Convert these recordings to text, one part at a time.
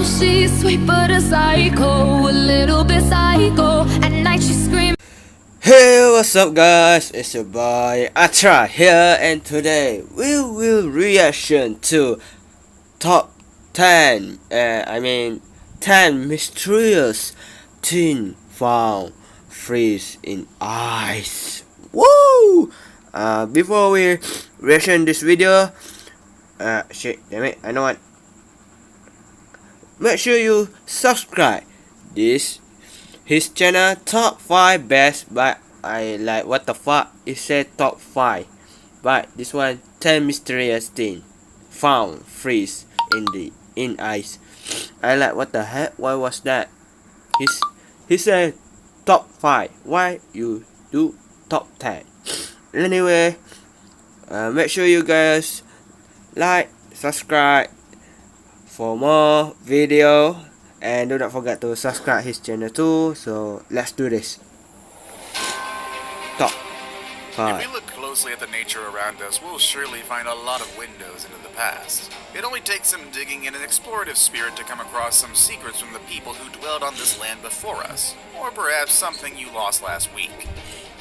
Oh, she's sweet but a psycho, a little bit psycho. At night she screams. Hey, what's up guys, it's your boy Atra here, and today we will reaction to top 10 10 mysterious things found freeze in ice. Woo! Before we reaction this video, shit, damn it, I know what. Make sure you subscribe his channel top 5 best, but I like what the fuck it said top 5, but this one 10 mysterious thing found freeze in ice. I like what the heck, why was that? He said top 5, why you do top 10? Anyway, make sure you guys like, subscribe for more video, and do not forget to subscribe his channel too. So let's do this. Top 5. If we look closely at the nature around us, we'll surely find a lot of windows into the past. It only takes some digging and an explorative spirit to come across some secrets from the people who dwelled on this land before us, or perhaps something you lost last week.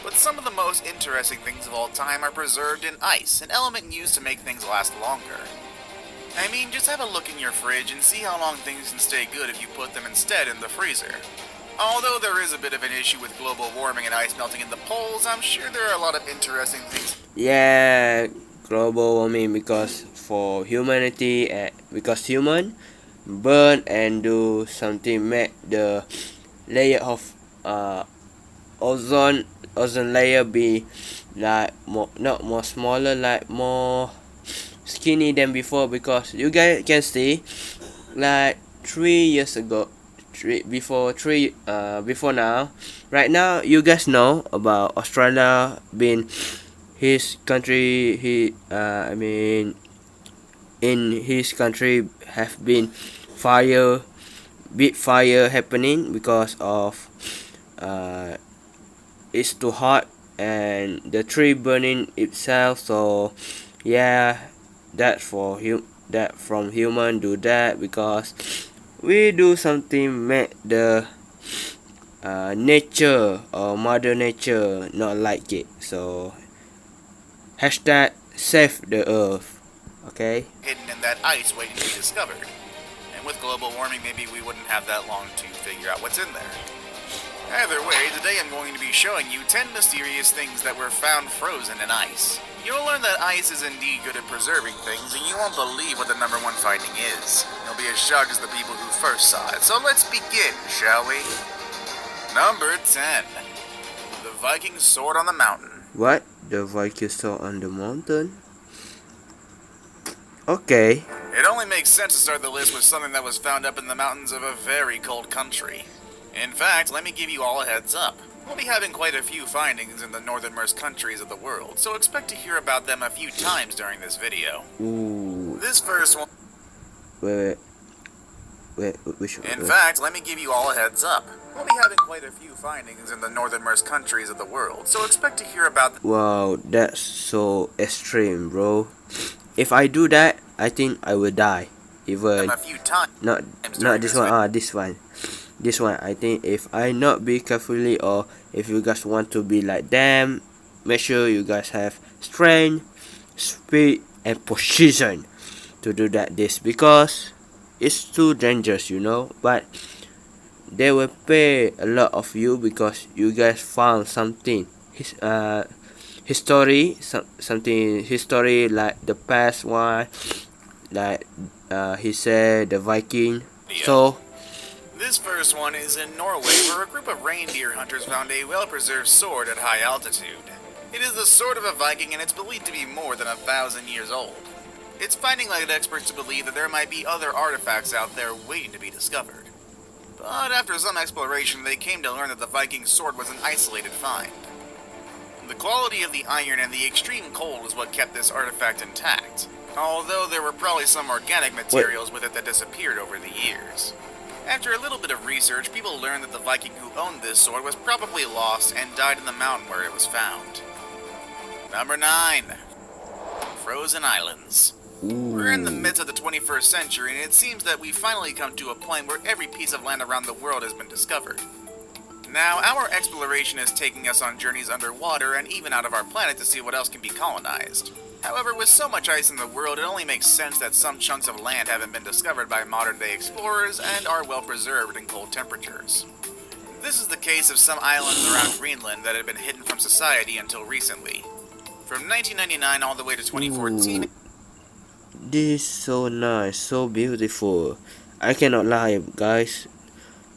But some of the most interesting things of all time are preserved in ice, an element used to make things last longer. I mean, just have a look in your fridge and see how long things can stay good if you put them instead in the freezer. Although there is a bit of an issue with global warming and ice melting in the poles, I'm sure there are a lot of interesting things. Yeah, global warming because for humanity, because human burn and do something make the layer of ozone layer be like not more smaller, like more skinny than before, because you guys can see like 3 years ago, before now, right now you guys know about Australia being his country. In his country have been big fire happening because of it's too hot and the tree burning itself. So yeah, that from human do that because we do something make the nature or mother nature not like it. So hashtag save the earth. Okay, hidden in that ice waiting to be discovered. And with global warming, maybe we wouldn't have that long to figure out what's in there. Either way, today I'm going to be showing you 10 mysterious things that were found frozen in ice. You'll learn that ice is indeed good at preserving things, and you won't believe what the number one finding is. You'll be as shocked as the people who first saw it. So let's begin, shall we? Number 10. The Viking sword on the mountain. what? The Viking sword on the mountain? Okay. It only makes sense to start the list with something that was found up in the mountains of a very cold country. In fact, let me give you all a heads up. We'll be having quite a few findings in the northernmost countries of the world, so expect to hear about them a few times during this video. Ooh. This first one... Wait, which one? In fact, let me give you all a heads up. We'll be having quite a few findings in the northernmost countries of the world, so expect to hear about Wow, that's so extreme, bro. If I do that, I think I will die. Even them a few times. not during this this one. This one, I think if I not be carefully, or if you guys want to be like them, make sure you guys have strength, speed, and precision to do this, because it's too dangerous, you know. But they will pay a lot of you because you guys found something history like the past one, like he said the Viking. Yeah. So This first one is in Norway, where a group of reindeer hunters found a well-preserved sword at high altitude. It is the sword of a Viking, and it's believed to be more than 1,000 years old. It's finding led experts to believe that there might be other artifacts out there waiting to be discovered. But after some exploration, they came to learn that the Viking sword was an isolated find. The quality of the iron and the extreme cold is what kept this artifact intact, although there were probably some organic materials with it that disappeared over the years. After a little bit of research, people learned that the Viking who owned this sword was probably lost and died in the mountain where it was found. Number 9. Frozen Islands. We're in the Ooh. midst of the 21st century, and it seems that we've finally come to a point where every piece of land around the world has been discovered. Now, our exploration is taking us on journeys underwater and even out of our planet to see what else can be colonized. However, with so much ice in the world, it only makes sense that some chunks of land haven't been discovered by modern-day explorers and are well preserved in cold temperatures. This is the case of some islands around Greenland that had been hidden from society until recently. From 1999 all the way to 2014, Ooh. This is so nice, so beautiful. I cannot lie, guys.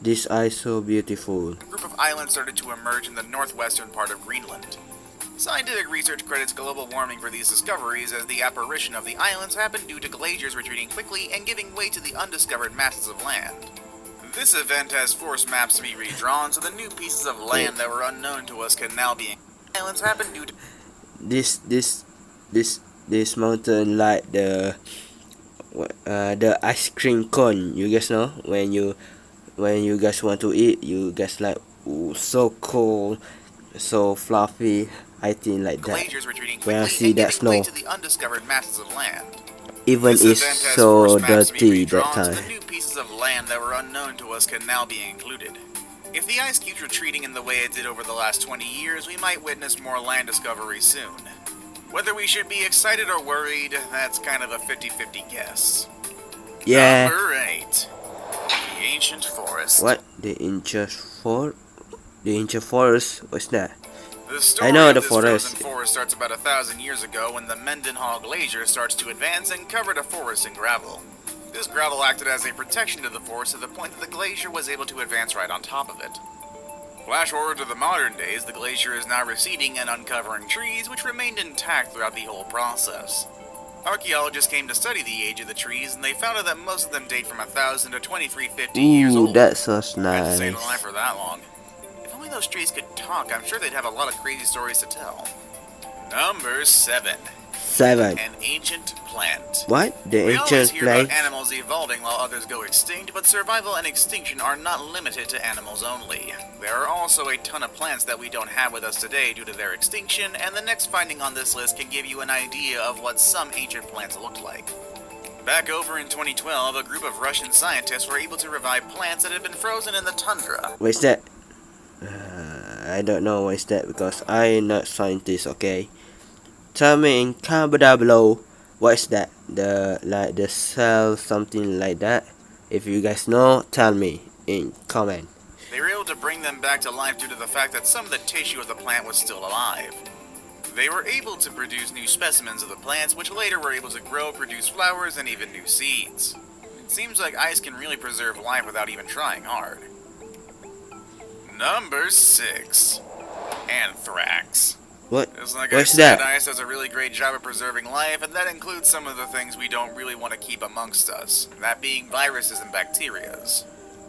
This ice so beautiful. a group of islands started to emerge in the northwestern part of Greenland. Scientific research credits global warming for these discoveries, as the apparition of the islands happened due to glaciers retreating quickly and giving way to the undiscovered masses of land. This event has forced maps to be redrawn, so the new pieces of land that were unknown to us can now be. Islands happen due to This mountain like the ice cream cone. You guys know when you guys want to eat, you guys like, ooh, so cold, so fluffy. I think like that. glaciers retreating When I quickly see and that giving way snow, to the undiscovered masses of land. even This it's event has so forced maps to be dirty that redrawn, so time. the new pieces of land that were unknown to us can now be included. If the ice keeps retreating in the way it did over the last 20 years, we might witness more land discovery soon. Whether we should be excited or worried, that's kind of a 50-50 guess. Yeah. Number 8. The Ancient Forest. What? The ancient forest? The ancient forest? What's that? The story I know of the this forest. frozen forest starts about 1,000 years ago when the Mendenhall Glacier starts to advance and covered a forest in gravel. This gravel acted as a protection to the forest to the point that the glacier was able to advance right on top of it. Flash forward to the modern days, the glacier is now receding and uncovering trees which remained intact throughout the whole process. Archaeologists came to study the age of the trees, and they found out that most of them date from 1,000 to 2350 years Ooh, old. that sounds Had to stay alive nice. for that long. If only those trees could talk, I'm sure they'd have a lot of crazy stories to tell. Number 7. 7. An ancient plant. What? The We always ancient hear about place? animals evolving while others go extinct, but survival and extinction are not limited to animals only. There are also a ton of plants that we don't have with us today due to their extinction, and the next finding on this list can give you an idea of what some ancient plants looked like. Back over in 2012, a group of Russian scientists were able to revive plants that had been frozen in the tundra. What's that? I don't know what's that because I'm not scientist, okay? Tell me in comment down below what's that? The cell, something like that. If you guys know, tell me in comment. They were able to bring them back to life due to the fact that some of the tissue of the plant was still alive. They were able to produce new specimens of the plants, which later were able to grow, produce flowers, and even new seeds. It seems like ice can really preserve life without even trying hard. Number 6. Anthrax. What? Just like What's I said, that? ice does a really great job of preserving life, and that includes some of the things we don't really want to keep amongst us, that being viruses and bacterias.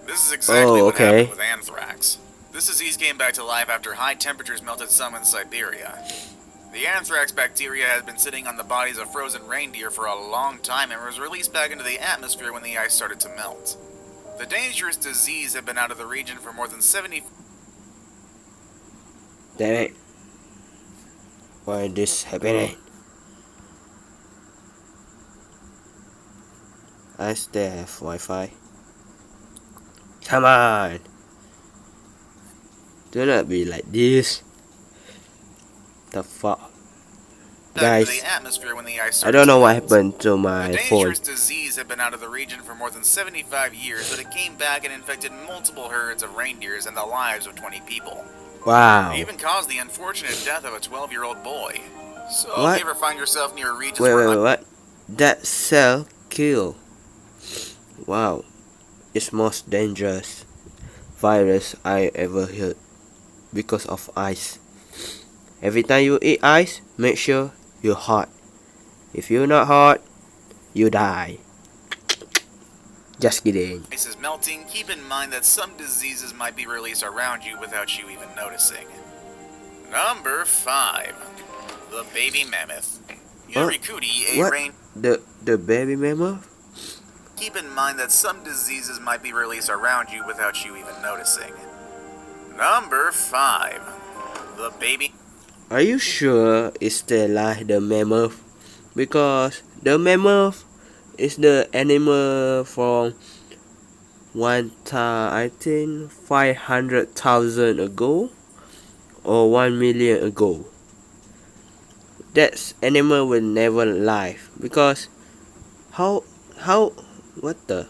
This is exactly what happened with anthrax. This disease came back to life after high temperatures melted some in Siberia. The anthrax bacteria had been sitting on the bodies of frozen reindeer for a long time and was released back into the atmosphere when the ice started to melt. The dangerous disease had been out of the region for more than 70. Damn it. Why is this happening? I still have Wi-Fi. Come on. Do not be like this. The fuck? Guys, The atmosphere when the ice I started don't know to what melt. happened to The my phone. dangerous disease had been out of the region for more than 75 years, but it came back and infected multiple herds of reindeers and the lives of 20 people. Wow. It even caused the unfortunate death of a 12-year-old boy. So What? if you ever find yourself near a region Wait, what? That cell kill. Wow. It's most dangerous virus I ever heard because of ice. Every time you eat ice, make sure you're hot. If you're not hot, you die. Just kidding. ice is melting, keep in mind that some diseases might be released around you without you even noticing. Number 5. The baby mammoth. Yurikudi, a What? rain. The baby mammoth? Keep in mind that some diseases might be released around you without you even noticing. Number 5. The baby. Are you sure it's still like the mammoth? Because The mammoth is the animal from I think 500,000 ago or 1 million ago. That animal will never live because how what the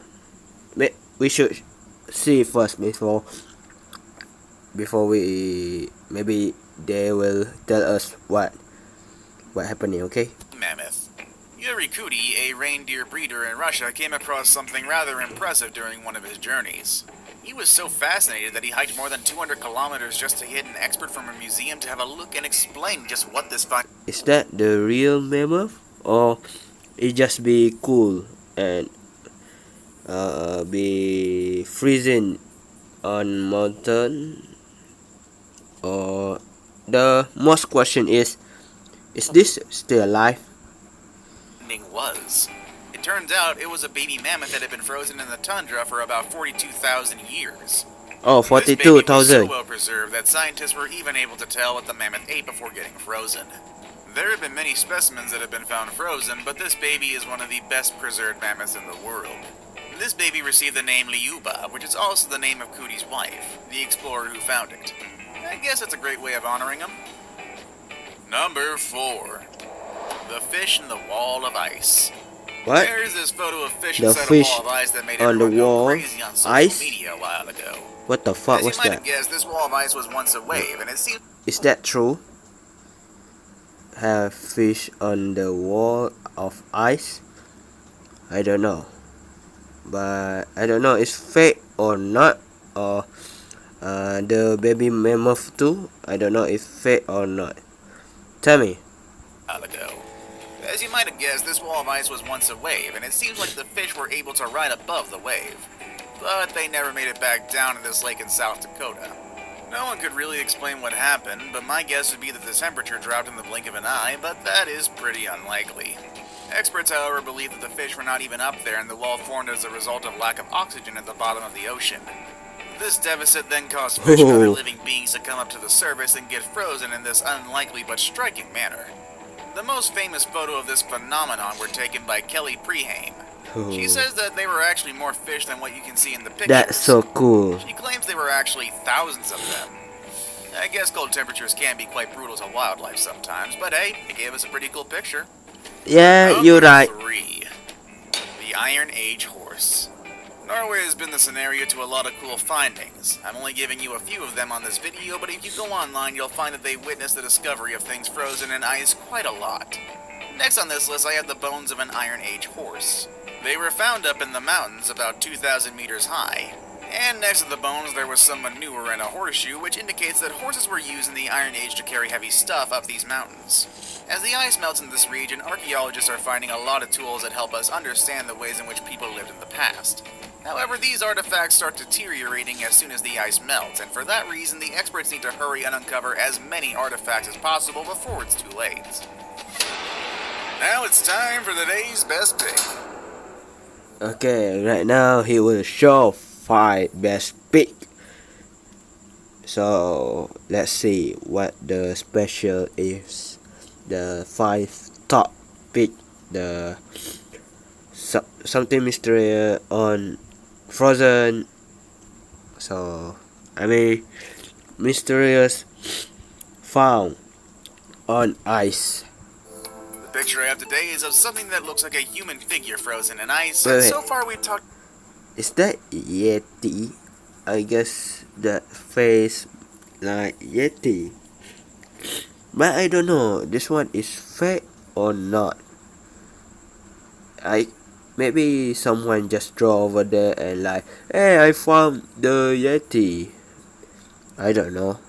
we should see first before we maybe they will tell us what happening. Okay. Mammoth. Yuri Kuti, a reindeer breeder in Russia, came across something rather impressive during one of his journeys. He was so fascinated that he hiked more than 200 kilometers just to get an expert from a museum to have a look and explain just what this find. Is that the real mammoth or it just be cool and be freezing on mountain? Or the most question is this still alive? Was. It turns out it was a baby mammoth that had been frozen in the tundra for about 42,000 years. Oh, This baby 42,000. was so well preserved that scientists were even able to tell what the mammoth ate before getting frozen. There have been many specimens that have been found frozen, but this baby is one of the best preserved mammoths in the world. This baby received the name Lyuba, which is also the name of Kuti's wife, the explorer who found it. I guess it's a great way of honoring him. Number 4. The fish in the wall of ice. What? There's this photo of fish The inside fish a wall of ice that made on the everyone go wall, crazy on social ice? media a while ago. What the fuck As was you might that? have guessed, this wall of ice was once a wave, and it seems Is that true? Have fish on the wall of ice? I don't know. But I don't know it's fake or not. Or the baby mammoth too. I don't know if fake or not. Tell me. a while ago. As you might have guessed, this wall of ice was once a wave, and it seems like the fish were able to ride above the wave. But they never made it back down in this lake in South Dakota. No one could really explain what happened, but my guess would be that the temperature dropped in the blink of an eye, but that is pretty unlikely. Experts, however, believe that the fish were not even up there and the wall formed as a result of lack of oxygen at the bottom of the ocean. This deficit then caused fish and other living beings to come up to the surface and get frozen in this unlikely but striking manner. The most famous photo of this phenomenon were taken by Kelly Preheim. She says that they were actually more fish than what you can see in the pictures. That's so cool. She claims they were actually thousands of them. I guess cold temperatures can be quite brutal to wildlife sometimes, but hey, it gave us a pretty cool picture. Yeah, you're right. 3. The Iron Age horse. Norway has been the scenario to a lot of cool findings. I'm only giving you a few of them on this video, but if you go online, you'll find that they witnessed the discovery of things frozen in ice quite a lot. Next on this list, I have the bones of an Iron Age horse. They were found up in the mountains about 2,000 meters high. And next to the bones, there was some manure and a horseshoe, which indicates that horses were used in the Iron Age to carry heavy stuff up these mountains. As the ice melts in this region, archaeologists are finding a lot of tools that help us understand the ways in which people lived in the past. However, these artifacts start deteriorating as soon as the ice melts, and for that reason, the experts need to hurry and uncover as many artifacts as possible before it's too late. Now it's time for the day's best pick. Okay, right now he will show 5 best pick. So let's see what the special is. The 5 top pick. The something mysterious on frozen. So I mean mysterious found on ice. The picture I have today is of something that looks like a human figure frozen in ice. Wait, And wait. so far we've talked. Is that Yeti? I guess that face like Yeti. But I don't know. This one is fake or not. Maybe someone just draw over there and like, hey, I found the Yeti. I don't know.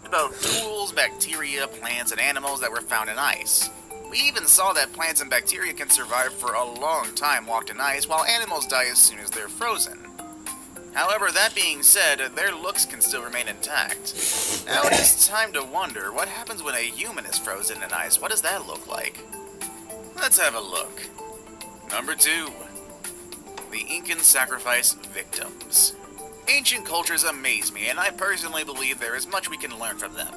About tools, bacteria, plants, and animals that were found in ice. We even saw that plants and bacteria can survive for a long time locked in ice, while animals die as soon as they're frozen. However, that being said, their looks can still remain intact. Now it is time to wonder, what happens when a human is frozen in ice? What does that look like? Let's have a look. Number 2. The Incan sacrifice victims. Ancient cultures amaze me, and I personally believe there is much we can learn from them.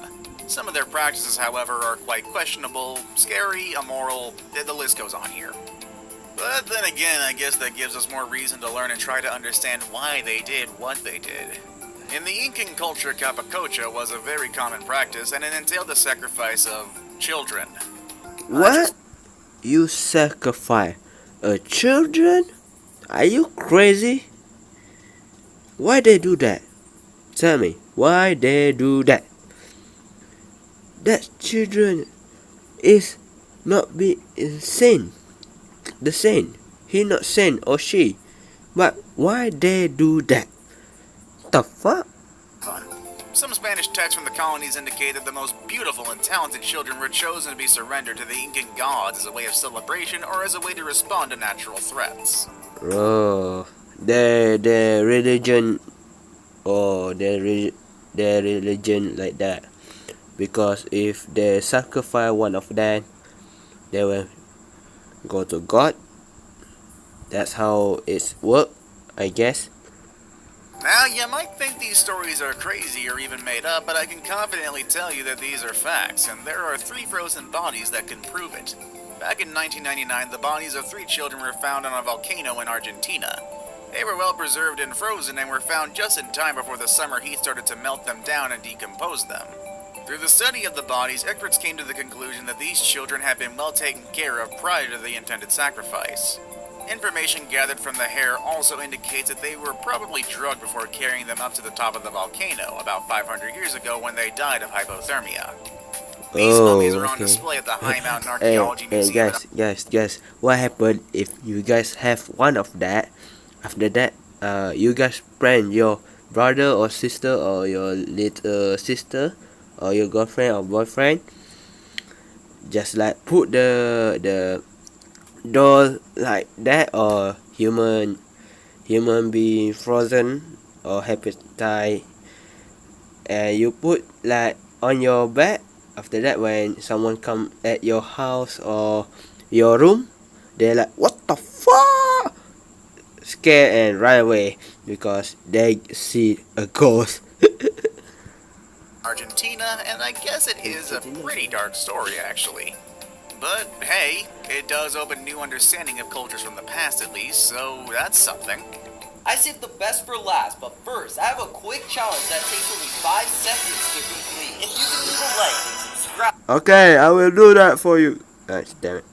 Some of their practices, however, are quite questionable, scary, immoral, the list goes on here. But then again, I guess that gives us more reason to learn and try to understand why they did what they did. In the Incan culture, capacocha was a very common practice, and it entailed the sacrifice of children. What? You sacrifice a children? Are you crazy? Why they do that? Tell me, why they do that? That children is not be insane. The saint. He not saint or she. But why they do that? The fuck? Some Spanish texts from the colonies indicate that the most beautiful and talented children were chosen to be surrendered to the Incan gods as a way of celebration or as a way to respond to natural threats. Oh, their religion, or their religion like that. Because if they sacrifice one of them, they will go to God. That's how it's work, I guess. Now, you might think these stories are crazy or even made up, but I can confidently tell you that these are facts, and there are 3 frozen bodies that can prove it. Back in 1999, the bodies of 3 children were found on a volcano in Argentina. They were well preserved and frozen and were found just in time before the summer heat started to melt them down and decompose them. Through the study of the bodies, experts came to the conclusion that these children had been well taken care of prior to the intended sacrifice. Information gathered from the hair also indicates that they were probably drugged before carrying them up to the top of the volcano about 500 years ago when they died of hypothermia. These mummies are on display at the High Mountain Archaeology Museum. Guys, what happened if you guys have one of that? After that, you guys prank your brother or sister or your little sister or your girlfriend or boyfriend. Just like put the doll like that, or human being frozen or hepatitis, and you put like on your bed. After that, when someone come at your house or your room, they're like, what the fuck, scared and run away because they see a ghost. Argentina, and I guess it is a pretty dark story actually. But hey, it does open new understanding of cultures from the past at least, so that's something. I saved the best for last, but first, I have a quick challenge that takes only 5 seconds to complete. If you can leave a like and subscribe, Okay, I will do that for you. Gosh, damn it.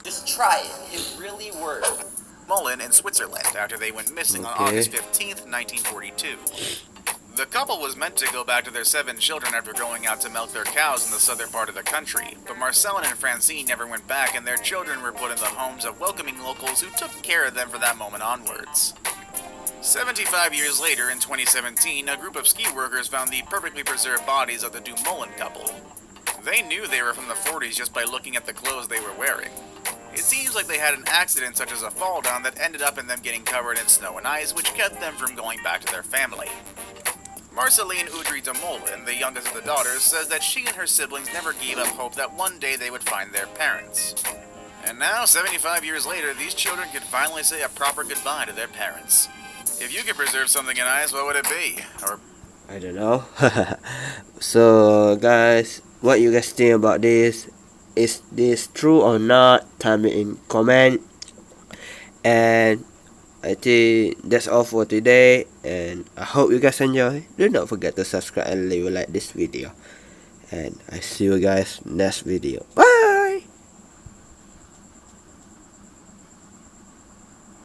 just try it. It really works. Mullen in Switzerland after they went missing on Okay. August 15th, 1942. The couple was meant to go back to their 7 children after going out to milk their cows in the southern part of the country, but Marcellin and Francine never went back and their children were put in the homes of welcoming locals who took care of them from that moment onwards. 75 years later, in 2017, a group of ski workers found the perfectly preserved bodies of the Dumoulin couple. They knew they were from the 40s just by looking at the clothes they were wearing. It seems like they had an accident such as a fall down that ended up in them getting covered in snow and ice, which kept them from going back to their family. Marceline Udry Dumoulin, the youngest of the daughters, says that she and her siblings never gave up hope that one day they would find their parents. And now, 75 years later, these children can finally say a proper goodbye to their parents. If you could preserve something in ice, what would it be? Or I don't know. So guys, what you guys think about this? Is this true or not? Tell me in comment. And I think that's all for today, and I hope you guys enjoy. Do not forget to subscribe and leave a like this video, and I see you guys next video. Bye.